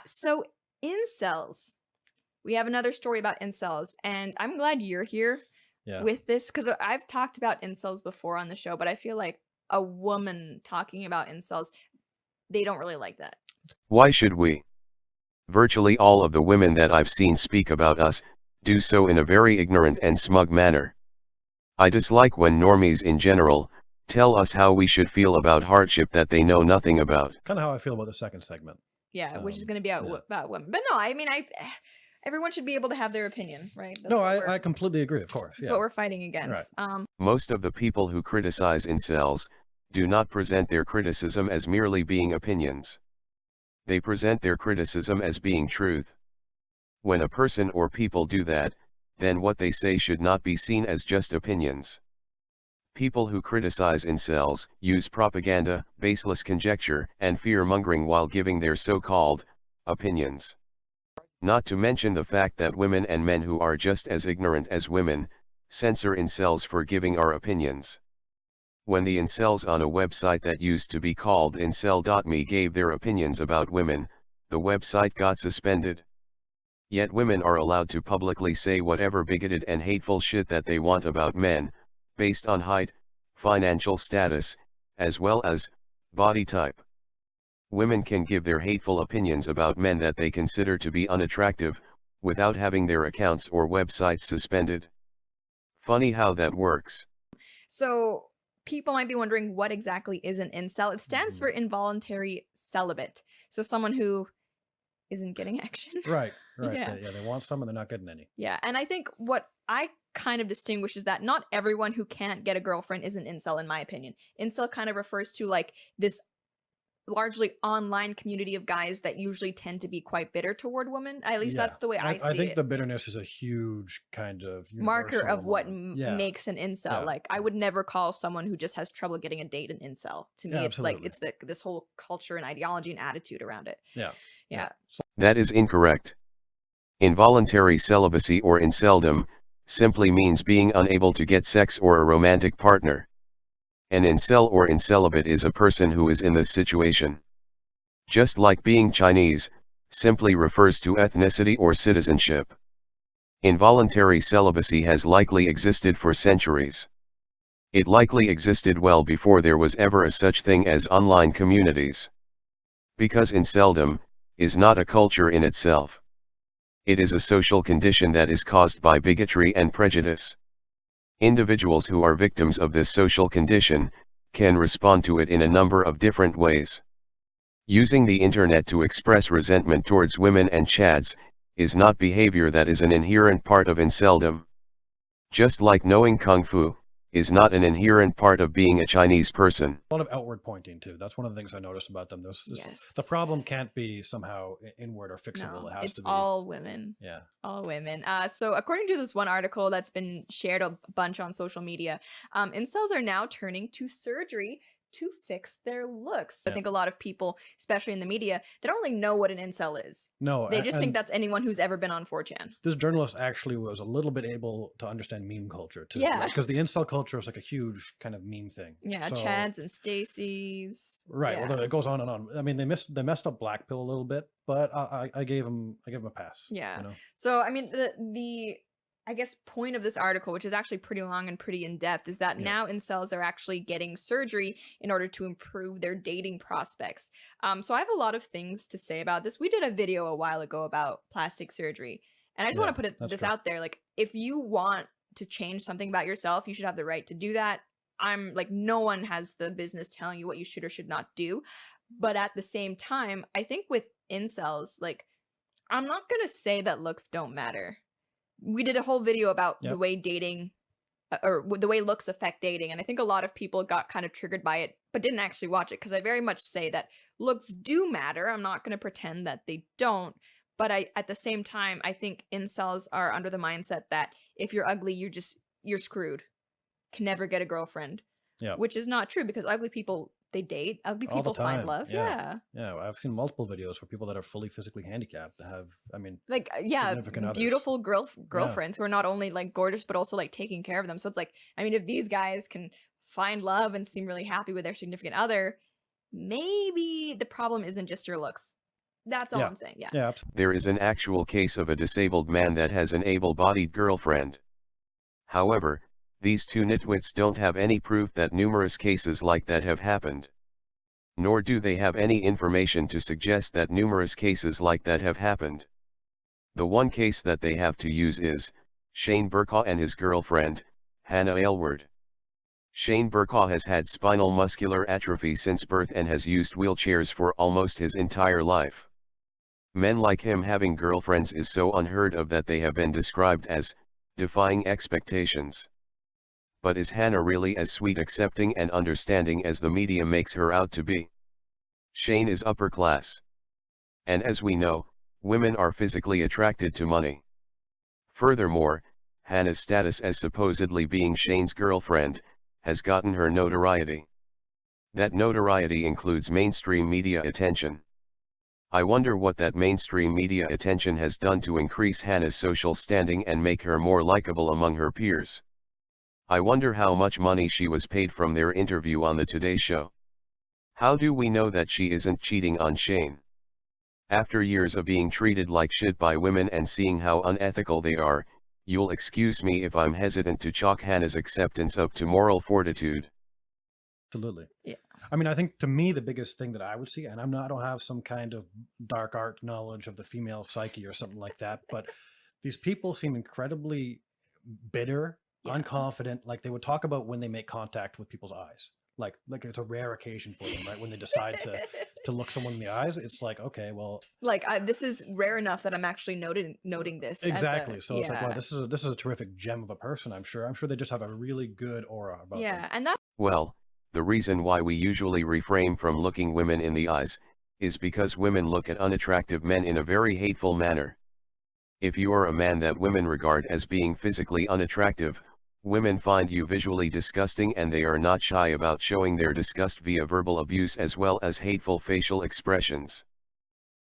So incels. We have another story about incels, and I'm glad you're here Yeah. with this because I've talked about incels before on the show, but I feel like a woman talking about incels, they don't really like that. Why should we? Virtually all of the women that I've seen speak about us, do so in a very ignorant and smug manner. I dislike when normies in general, tell us how we should feel about hardship that they know nothing about. Kind of how I feel about the second segment. Yeah, which is going to be Yeah. about women. But no, I mean, everyone should be able to have their opinion, right? That's No, what we're I completely agree, of course. that's Yeah. what we're fighting Right. against. Most of the people who criticize incels, do not present their criticism as merely being opinions. They present their criticism as being truth. When a person or people do that, then what they say should not be seen as just opinions. People who criticize incels use propaganda, baseless conjecture, and fear-mongering while giving their so-called opinions. Not to mention the fact that women and men who are just as ignorant as women, censor incels for giving our opinions. When the incels on a website that used to be called incel.me gave their opinions about women, the website got suspended. Yet women are allowed to publicly say whatever bigoted and hateful shit that they want about men, based on height, financial status, as well as body type. Women can give their hateful opinions about men that they consider to be unattractive, without having their accounts or websites suspended. Funny how that works. So people might be wondering what exactly is an incel. It stands for involuntary celibate. So someone who isn't getting action. Right. Right. Yeah. They want some and they're not getting any. Yeah. And I think what I kind of distinguish is that not everyone who can't get a girlfriend is an incel, in my opinion. Incel kind of refers to like this largely online community of guys that usually tend to be quite bitter toward women. At least Yeah. that's the way I I see think it. the bitterness is a huge kind of Marker universal of what among. Yeah. makes an incel. Yeah. Like I would never call someone who just has trouble getting a date an incel. To me, Yeah, it's like absolutely. it's this whole culture and ideology and attitude around it. Yeah. Yeah. So, That is incorrect. Involuntary celibacy or inceldum, simply means being unable to get sex or a romantic partner. An incel or incelibate is a person who is in this situation. Just like being Chinese, simply refers to ethnicity or citizenship. Involuntary celibacy has likely existed for centuries. It likely existed well before there was ever a such thing as online communities. Because inceldom is not a culture in itself. It is a social condition that is caused by bigotry and prejudice. Individuals who are victims of this social condition can respond to it in a number of different ways. Using the internet to express resentment towards women and chads is not behavior that is an inherent part of inceldom. Just like knowing kung fu is not an inherent part of being a Chinese person. a lot of outward pointing too. That's one of the things I noticed about them. The Yes. problem can't be somehow inward or fixable. No, It has it's to be. all women. Yeah. All women. So according to this one article that's been shared a bunch on social media, incels are now turning to surgery to fix their looks. I Yeah. think a lot of people, especially in the media, they don't really know what an incel is. No, They just think and that's anyone who's ever been on 4chan. this journalist actually was a little bit able to understand meme culture too. Yeah. Because the incel culture is like a huge kind of meme thing. Yeah, So, Chads and Stacy's. right. Yeah. Well, it goes on and on. I mean, they messed up Black Pill a little bit, but I gave him a pass. Yeah. You know? So I mean the I guess point of this article, which is actually pretty long and pretty in depth, is that Yeah. now incels are actually getting surgery in order to improve their dating prospects. So I have a lot of things to say about this. We did a video a while ago about plastic surgery, and I just want Yeah, to put that's this true. out there. Like, if you want to change something about yourself, you should have the right to do that. I'm like, no one has the business telling you what you should or should not do. But at the same time, I think with incels, like, I'm not gonna say that looks don't matter. We did a whole video about the Yep. way dating or the way looks affect dating, and I think a lot of people got kind of triggered by it, but didn't actually watch it because I very much say that looks do matter. I'm not going to pretend that they don't, but at the same time, I think incels are under the mindset that if you're ugly, you're screwed. Can never get a girlfriend, Yeah. which is not true because ugly people they date, ugly All the people find time. love. Yeah. Yeah. Yeah, I've seen multiple videos where people that are fully physically handicapped have, I mean, Like yeah, significant others. beautiful girlfriends who are not only like gorgeous but also like taking care of them. So it's like, I mean, if these guys can find love and seem really happy with their significant other, maybe the problem isn't just your looks. That's all Yeah. I'm saying. Yeah. Yeah, absolutely. There is an actual case of a disabled man that has an able-bodied girlfriend. However, these two nitwits don't have any proof that numerous cases like that have happened. Nor do they have any information to suggest that numerous cases like that have happened. The one case that they have to use is Shane Burkaw and his girlfriend, Hannah Aylward. Shane Burkaw has had spinal muscular atrophy since birth and has used wheelchairs for almost his entire life. Men like him having girlfriends is so unheard of that they have been described as defying expectations. But is Hannah really as sweet, accepting and understanding as the media makes her out to be? Shane is upper class. And as we know, women are physically attracted to money. Furthermore, Hannah's status as supposedly being Shane's girlfriend has gotten her notoriety. That notoriety includes mainstream media attention. I wonder what that mainstream media attention has done to increase Hannah's social standing and make her more likable among her peers. I wonder how much money she was paid from their interview on the Today Show. How do we know that she isn't cheating on Shane? After years of being treated like shit by women and seeing how unethical they are, you'll excuse me if I'm hesitant to chalk Hannah's acceptance up to moral fortitude. Absolutely. Yeah. I mean, I think to me, the biggest thing that I would see, and I don't have some kind of dark art knowledge of the female psyche or something like that, but these people seem incredibly bitter, Yeah. unconfident. Like they would talk about when they make contact with people's eyes. Like it's a rare occasion for them, right? When they decide to look someone in the eyes, it's like, okay, well, Like this is rare enough that I'm actually noting this exactly. as a, So it's like, wow, yeah. this is a terrific gem of a person. I'm sure they just have a really good aura about them. Yeah, and that's Well, the reason why we usually refrain from looking women in the eyes is because women look at unattractive men in a very hateful manner. If you are a man that women regard as being physically unattractive, women find you visually disgusting and they are not shy about showing their disgust via verbal abuse as well as hateful facial expressions.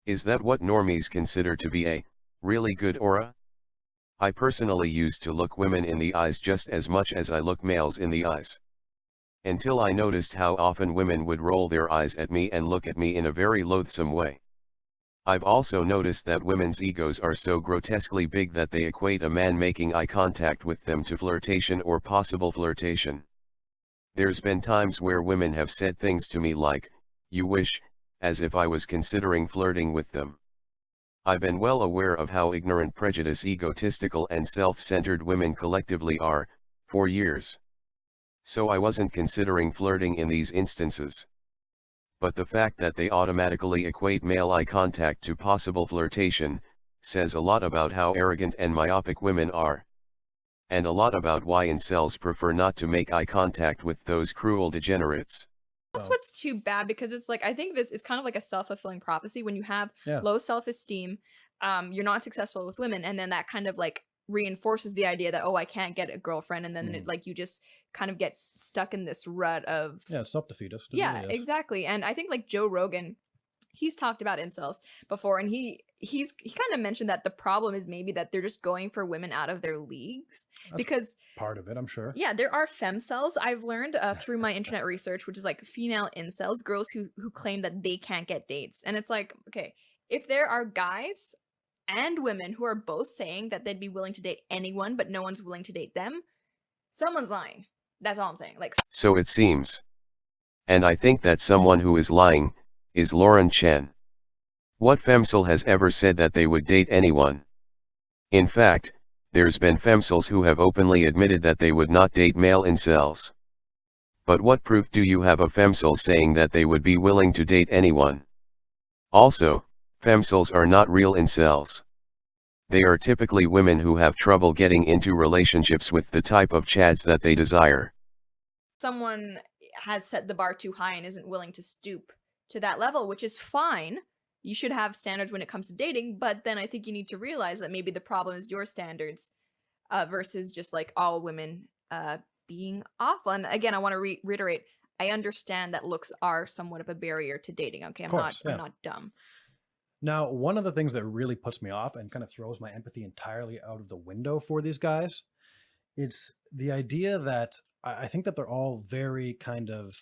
Is that what normies consider to be a really good aura? I personally used to look women in the eyes just as much as I look males in the eyes. Until I noticed how often women would roll their eyes at me and look at me in a very loathsome way. I've also noticed that women's egos are so grotesquely big that they equate a man making eye contact with them to flirtation or possible flirtation. There's been times where women have said things to me like, "You wish," as if I was considering flirting with them. I've been well aware of how ignorant, prejudiced, egotistical and self-centered women collectively are, for years. So I wasn't considering flirting in these instances. But the fact that they automatically equate male eye contact to possible flirtation, says a lot about how arrogant and myopic women are. And a lot about why incels prefer not to make eye contact with those cruel degenerates. So, what's too bad, because it's like I think this is kind of like a self-fulfilling prophecy. When you have yeah. low self-esteem, you're not successful with women, and then that kind of like reinforces the idea that, oh, I can't get a girlfriend, and then it, like you just kind of get stuck in this rut of Yeah, it's self-defeatist. It yeah, really is. exactly. And I think like Joe Rogan, he's talked about incels before, and he kind of mentioned that the problem is maybe that they're just going for women out of their leagues. That's Because part of it, I'm sure. yeah, there are femcells. I've learned through my internet research, which is like female incels, girls who claim that they can't get dates. And it's like, okay, if there are guys and women who are both saying that they'd be willing to date anyone, but no one's willing to date them, someone's lying. That's all I'm saying. Like, So it seems. And I think that someone who is lying is Lauren Chen. What femcel has ever said that they would date anyone? In fact, there's been femcels who have openly admitted that they would not date male incels. But what proof do you have of femcels saying that they would be willing to date anyone? Also, femcels are not real incels. They are typically women who have trouble getting into relationships with the type of chads that they desire. someone has set the bar too high and isn't willing to stoop to that level, which is fine. You should have standards when it comes to dating, but then I think you need to realize that maybe the problem is your standards versus just like all women being awful. And again, I want to reiterate, I understand that looks are somewhat of a barrier to dating. Okay, Of course, I'm yeah. not dumb. Now, one of the things that really puts me off and kind of throws my empathy entirely out of the window for these guys, it's the idea that I think that they're all very kind of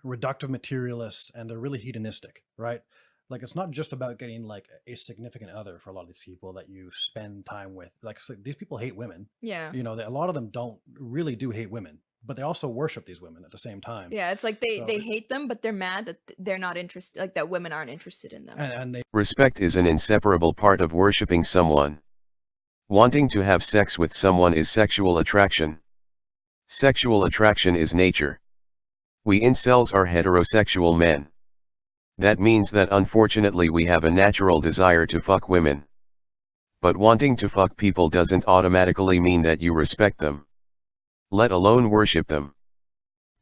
reductive materialists and they're really hedonistic, right? Like, it's not just about getting like a significant other for a lot of these people that you spend time with. Like, so these people hate women. Yeah. You know, a lot of them really do hate women, but they also worship these women at the same time. Yeah, it's like they So, they hate them, but they're mad that they're not interested, like that women aren't interested in them. and they Respect is an inseparable part of worshipping someone. Wanting to have sex with someone is sexual attraction. Sexual attraction is nature. We incels are heterosexual men. That means that unfortunately we have a natural desire to fuck women. But wanting to fuck people doesn't automatically mean that you respect them, let alone worship them.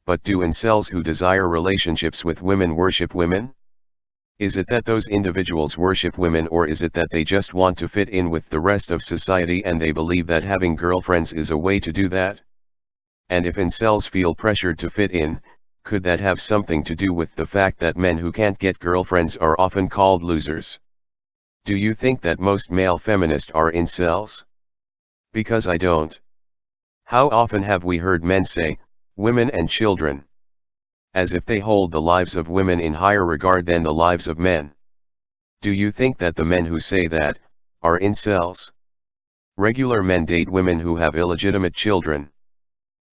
But do incels who desire relationships with women worship women? Is it that those individuals worship women, or is it that they just want to fit in with the rest of society and they believe that having girlfriends is a way to do that? And if incels feel pressured to fit in, could that have something to do with the fact that men who can't get girlfriends are often called losers? Do you think that most male feminists are incels? Because I don't. How often have we heard men say, women and children? As if they hold the lives of women in higher regard than the lives of men. Do you think that the men who say that are incels? Regular men date women who have illegitimate children.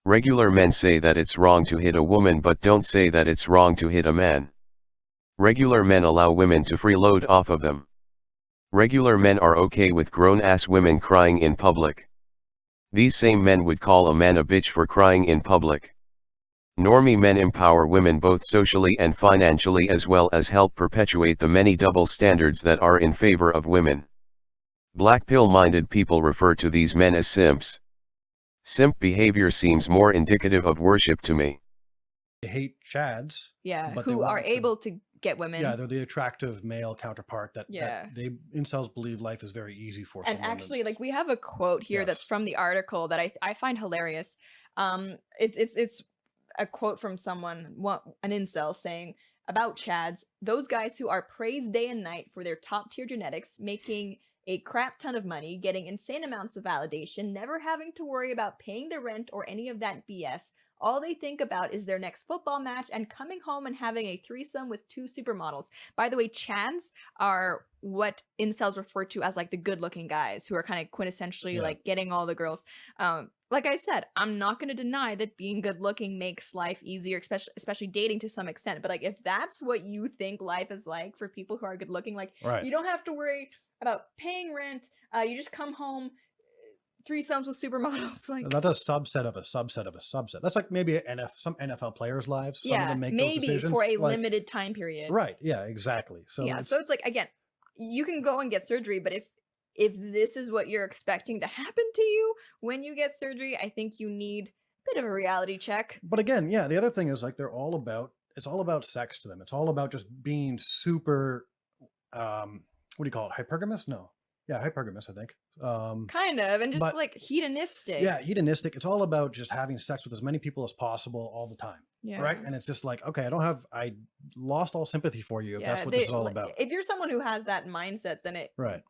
Regular men say that it's wrong to hit a woman but don't say that it's wrong to hit a man. Regular men allow women to freeload off of them. Regular men are okay with grown-ass women crying in public. These same men would call a man a bitch for crying in public. Normie men empower women both socially and financially, as well as help perpetuate the many double standards that are in favor of women. Black pill-minded people refer to these men as simps. Simp behavior seems more indicative of worship to me. hate chads. Yeah, but they who are want to- able to get women. Yeah, they're the attractive male counterpart that, Yeah. that they incels believe life is very easy for. And someone actually, that's- like, we have a quote here that's Yes. from the article that I find hilarious. It's a quote from someone, an incel, saying about chads, those guys who are praised day and night for their top tier genetics, making a crap ton of money, getting insane amounts of validation, never having to worry about paying the rent or any of that BS. All they think about is their next football match and coming home and having a threesome with 2 supermodels. By the way, chads are what incels refer to as like the good-looking guys who are kind of quintessentially Yeah. like getting all the girls. Like I said, I'm not going to deny that being good-looking makes life easier, especially dating to some extent. But like, if that's what you think life is like for people who are good-looking, like Right. you don't have to worry about paying rent. You just come home, threesomes with supermodels. Like, That's a subset of a subset of a subset. That's like maybe some NFL players' lives. Some of yeah, them make those maybe decisions. for a like, limited time period. Right. Yeah, exactly. So Yeah, so it's like, again, you can go and get surgery, but if this is what you're expecting to happen to you when you get surgery, I think you need a bit of a reality check. But again, yeah, the other thing is like it's all about sex to them. It's all about just being super what do you call it? Hypergamous? No. Yeah, hypergamous, I think. Kind of, and just but- like hedonistic. Yeah, hedonistic. It's all about just having sex with as many people as possible all the time. Yeah. Right? And it's just like, okay, I lost all sympathy for you if that's what this is all about. If you're someone who has that mindset, then Right.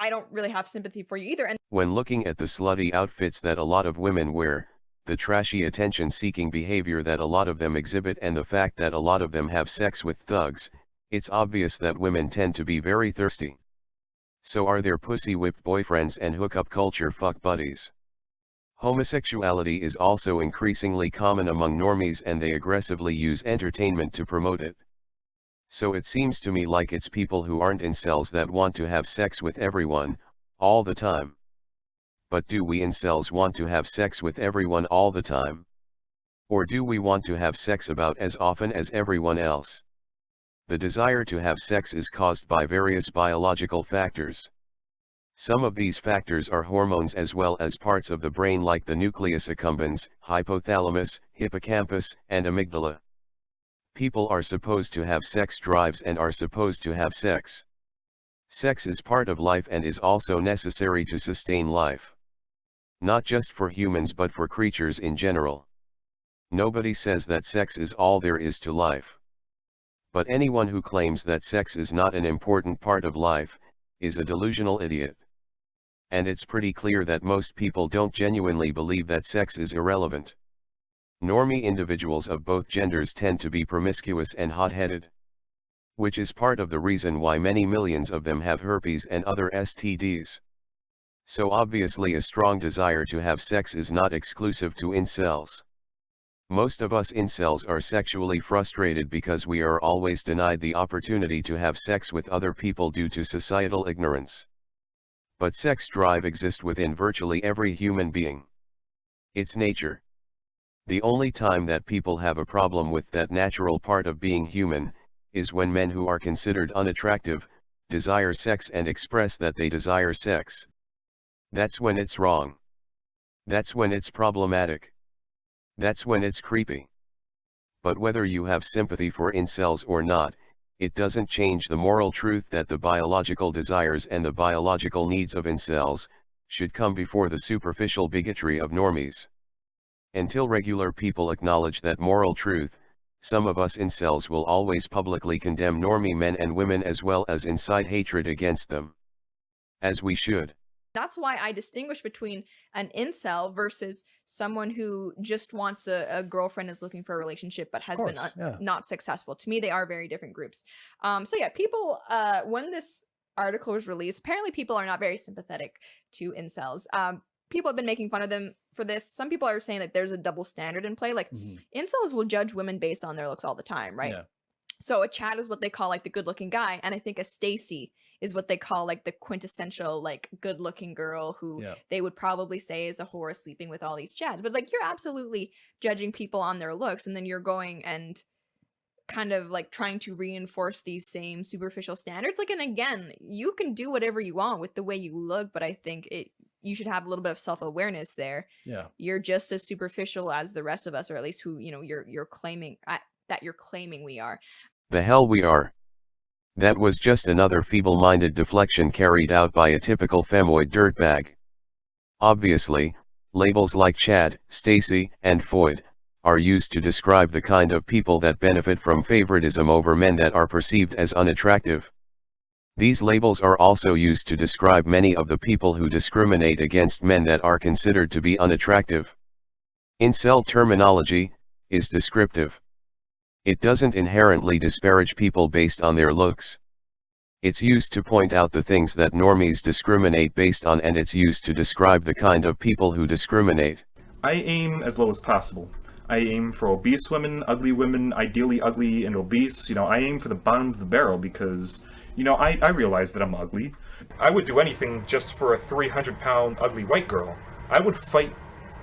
I don't really have sympathy for you either. And When looking at the slutty outfits that a lot of women wear, the trashy attention-seeking behavior that a lot of them exhibit, and the fact that a lot of them have sex with thugs, it's obvious that women tend to be very thirsty. So are there pussy-whipped boyfriends and hookup culture fuck buddies? Homosexuality is also increasingly common among normies, and they aggressively use entertainment to promote it. So it seems to me like it's people who aren't incels that want to have sex with everyone, all the time. But do we incels want to have sex with everyone all the time? Or do we want to have sex about as often as everyone else? The desire to have sex is caused by various biological factors. Some of these factors are hormones as well as parts of the brain like the nucleus accumbens, hypothalamus, hippocampus, and amygdala. People are supposed to have sex drives and are supposed to have sex. Sex is part of life and is also necessary to sustain life. Not just for humans but for creatures in general. Nobody says that sex is all there is to life. But anyone who claims that sex is not an important part of life, is a delusional idiot. And it's pretty clear that most people don't genuinely believe that sex is irrelevant. Normie individuals of both genders tend to be promiscuous and hot-headed. which is part of the reason why many millions of them have herpes and other STDs. So obviously a strong desire to have sex is not exclusive to incels. Most of us incels are sexually frustrated because we are always denied the opportunity to have sex with other people due to societal ignorance. But sex drive exists within virtually every human being. It's nature. The only time that people have a problem with that natural part of being human, is when men who are considered unattractive, desire sex and express that they desire sex. That's when it's wrong. That's when it's problematic. That's when it's creepy. But whether you have sympathy for incels or not, it doesn't change the moral truth that the biological desires and the biological needs of incels should come before the superficial bigotry of normies. Until regular people acknowledge that moral truth, some of us incels will always publicly condemn normie men and women as well as incite hatred against them. As we should. That's why I distinguish between an incel versus someone who just wants a girlfriend, is looking for a relationship but has been not successful. To me, they are very different groups. So yeah, people, when this article was released, apparently people are not very sympathetic to incels. People have been making fun of them for this. Some people are saying that there's a double standard in play. Like, incels will judge women based on their looks all the time, right? Yeah. So a Chad is what they call like the good-looking guy, and I think a Stacy is what they call like the quintessential like good-looking girl who they would probably say is a whore sleeping with all these Chads. But like, you're absolutely judging people on their looks, and then you're going and kind of like trying to reinforce these same superficial standards. Like, and again, you can do whatever you want with the way you look, but I think you should have a little bit of self-awareness there. Yeah, you're just as superficial as the rest of us, or at least who you're claiming that you're claiming we are. The hell we are. That was just another feeble-minded deflection carried out by a typical femoid dirtbag. Obviously, labels like Chad, Stacy, and Foid are used to describe the kind of people that benefit from favoritism over men that are perceived as unattractive. These labels are also used to describe many of the people who discriminate against men that are considered to be unattractive. Incel terminology is descriptive. It doesn't inherently disparage people based on their looks. It's used to point out the things that normies discriminate based on, and it's used to describe the kind of people who discriminate. I aim as low as possible. I aim for obese women, ideally ugly and obese. I aim for the bottom of the barrel because, I realize that I'm ugly. I would do anything just for a 300-pound ugly white girl. I would fight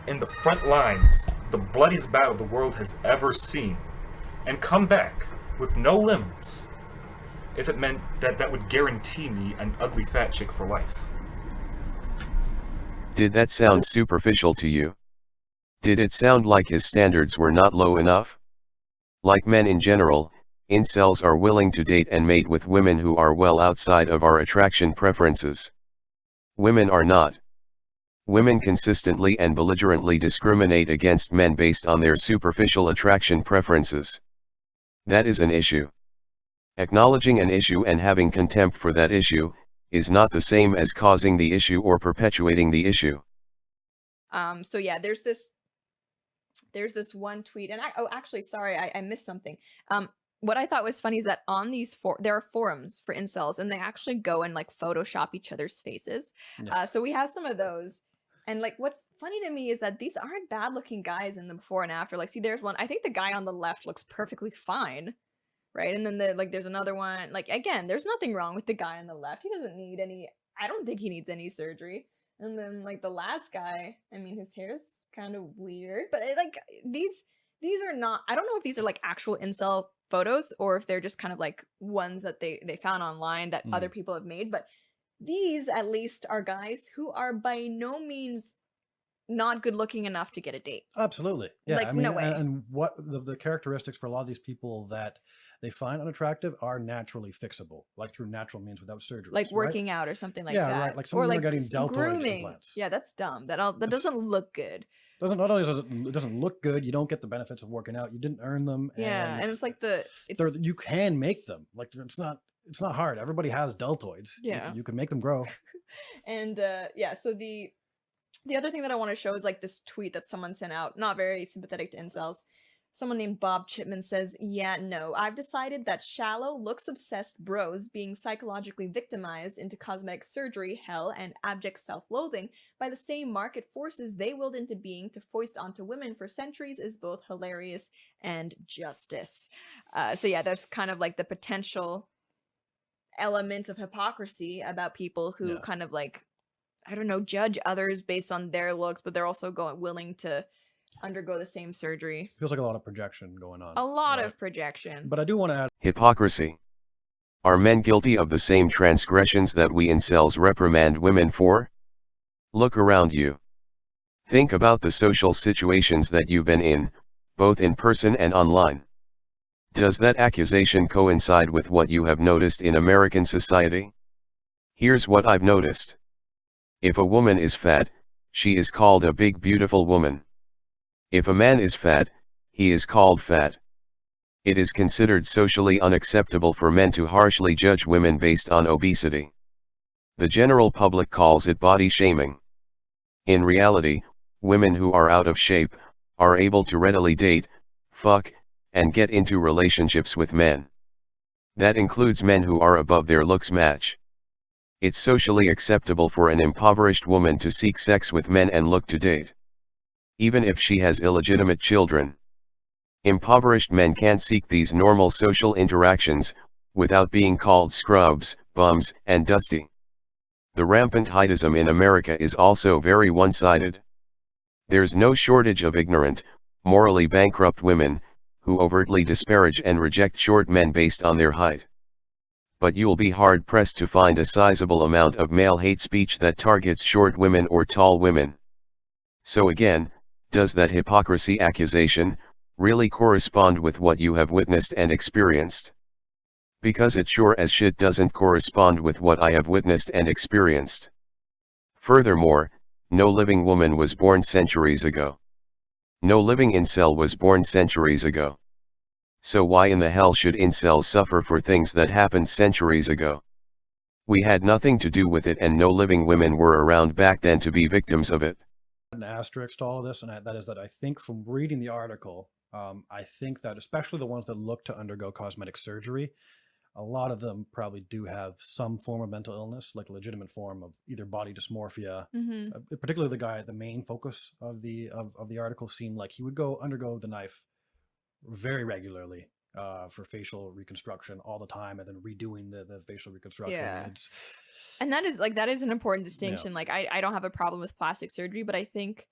in the front lines, the bloodiest battle the world has ever seen, and come back with no limbs if it meant that would guarantee me an ugly fat chick for life. Did that sound superficial to you? Did it sound like his standards were not low enough? Like men in general, incels are willing to date and mate with women who are well outside of our attraction preferences. Women are not. Women consistently and belligerently discriminate against men based on their superficial attraction preferences. That is an issue. Acknowledging an issue and having contempt for that issue is not the same as causing the issue or perpetuating the issue. So yeah, there's this one tweet, and actually, sorry, I missed something. What I thought was funny is that on these there are forums for incels, and they actually go and like Photoshop each other's faces. Yeah. So we have some of those. And like, what's funny to me is that these aren't bad looking guys in the before and after. Like, see, there's one, I think the guy on the left looks perfectly fine, right? And then there's another one, like, again, there's nothing wrong with the guy on the left. He doesn't need I don't think he needs any surgery. And then like the last guy, I mean, his hair's kind of weird, but like these are not, I don't know if these are like actual incel photos or if they're just kind of like ones that they found online that other people have made, but these at least are guys who are by no means not good looking enough to get a date. Absolutely. Yeah. Like, I mean, no way. And what the characteristics for a lot of these people that they find unattractive are naturally fixable, like through natural means without surgery. Like working out or something like that. Yeah, right. Like some of them are getting deltoid grooming. implants. Yeah, that's dumb. That doesn't look good. Not only does it doesn't look good, you don't get the benefits of working out. You didn't earn them. Yeah, and it's like you can make them. Like it's not hard. Everybody has deltoids. Yeah, you can make them grow. And yeah, so the other thing that I want to show is like this tweet that someone sent out, not very sympathetic to incels. Someone named Bob Chipman says, yeah, no, I've decided that shallow, looks-obsessed bros being psychologically victimized into cosmetic surgery, hell, and abject self-loathing by the same market forces they willed into being to foist onto women for centuries is both hilarious and justice. So yeah, there's kind of like the potential element of hypocrisy about people who Yeah. kind of like, I don't know, judge others based on their looks, but they're also willing to undergo the same surgery. Feels like a lot of projection going on. A lot right? of projection. But I do want to add. Hypocrisy. Are men guilty of the same transgressions that we incels reprimand women for? Look around you. Think about the social situations that you've been in, both in person and online. Does that accusation coincide with what you have noticed in American society? Here's what I've noticed. If a woman is fat, she is called a big beautiful woman. If a man is fat, he is called fat. It is considered socially unacceptable for men to harshly judge women based on obesity. The general public calls it body shaming. In reality, women who are out of shape are able to readily date, fuck, and get into relationships with men. That includes men who are above their looks match. It's socially acceptable for an impoverished woman to seek sex with men and look to date, even if she has illegitimate children. Impoverished men can't seek these normal social interactions without being called scrubs, bums, and dusty. The rampant hedonism in America is also very one-sided. There's no shortage of ignorant, morally bankrupt women who overtly disparage and reject short men based on their height. But you'll be hard-pressed to find a sizable amount of male hate speech that targets short women or tall women. So again, does that hypocrisy accusation really correspond with what you have witnessed and experienced? Because it sure as shit doesn't correspond with what I have witnessed and experienced. Furthermore, no living woman was born centuries ago. No living incel was born centuries ago. So why in the hell should incels suffer for things that happened centuries ago? We had nothing to do with it, and no living women were around back then to be victims of it. An asterisk to all of this, and that is that I think from reading the article, I think that especially the ones that look to undergo cosmetic surgery, a lot of them probably do have some form of mental illness, like a legitimate form of either body dysmorphia. Particularly the main focus of the article seemed like he would go undergo the knife very regularly for facial reconstruction all the time, and then redoing the facial reconstruction. Yeah. And that is an important distinction. Yeah. Like I don't have a problem with plastic surgery, but I think,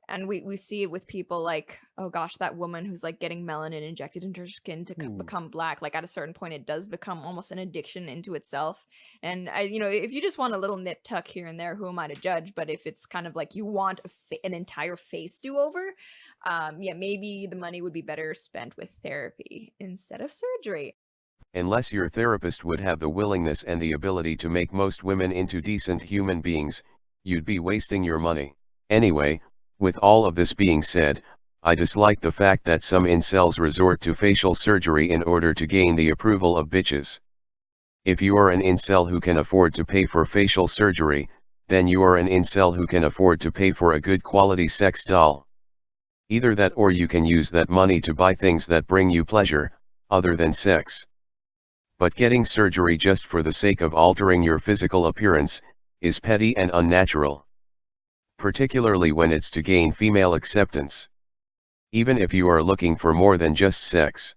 and we see it with people like, oh gosh, that woman who's like getting melanin injected into her skin to become black. Like at a certain point, it does become almost an addiction into itself. And if you just want a little nip tuck here and there, who am I to judge? But if it's kind of like you want an entire face do over, yeah, maybe the money would be better spent with therapy instead of surgery. Unless your therapist would have the willingness and the ability to make most women into decent human beings, you'd be wasting your money. Anyway, with all of this being said, I dislike the fact that some incels resort to facial surgery in order to gain the approval of bitches. If you are an incel who can afford to pay for facial surgery, then you are an incel who can afford to pay for a good quality sex doll. Either that, or you can use that money to buy things that bring you pleasure, other than sex. But getting surgery just for the sake of altering your physical appearance is petty and unnatural. Particularly when it's to gain female acceptance. Even if you are looking for more than just sex.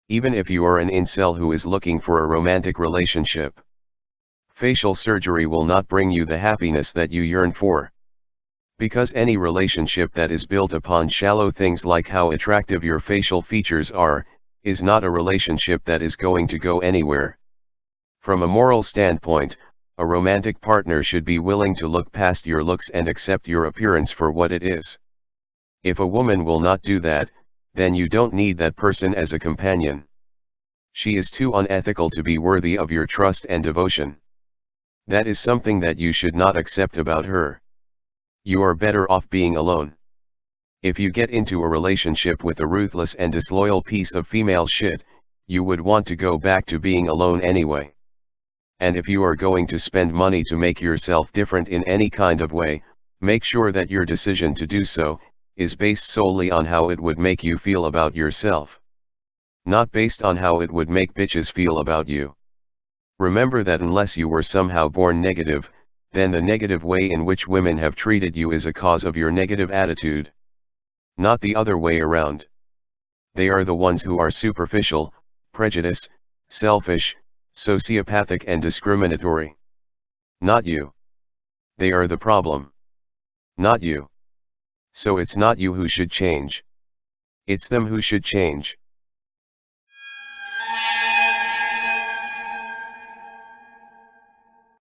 Even if you are an incel who is looking for a romantic relationship. Facial surgery will not bring you the happiness that you yearn for. Because any relationship that is built upon shallow things like how attractive your facial features are, is not a relationship that is going to go anywhere. From a moral standpoint, a romantic partner should be willing to look past your looks and accept your appearance for what it is. If a woman will not do that, then you don't need that person as a companion. She is too unethical to be worthy of your trust and devotion. That is something that you should not accept about her. You are better off being alone. If you get into a relationship with a ruthless and disloyal piece of female shit, you would want to go back to being alone anyway. And if you are going to spend money to make yourself different in any kind of way, make sure that your decision to do so is based solely on how it would make you feel about yourself. Not based on how it would make bitches feel about you. Remember that unless you were somehow born negative, then the negative way in which women have treated you is a cause of your negative attitude. Not the other way around. They are the ones who are superficial, prejudiced, selfish, sociopathic and discriminatory. Not you. They are the problem. Not you. So it's not you who should change. It's them who should change.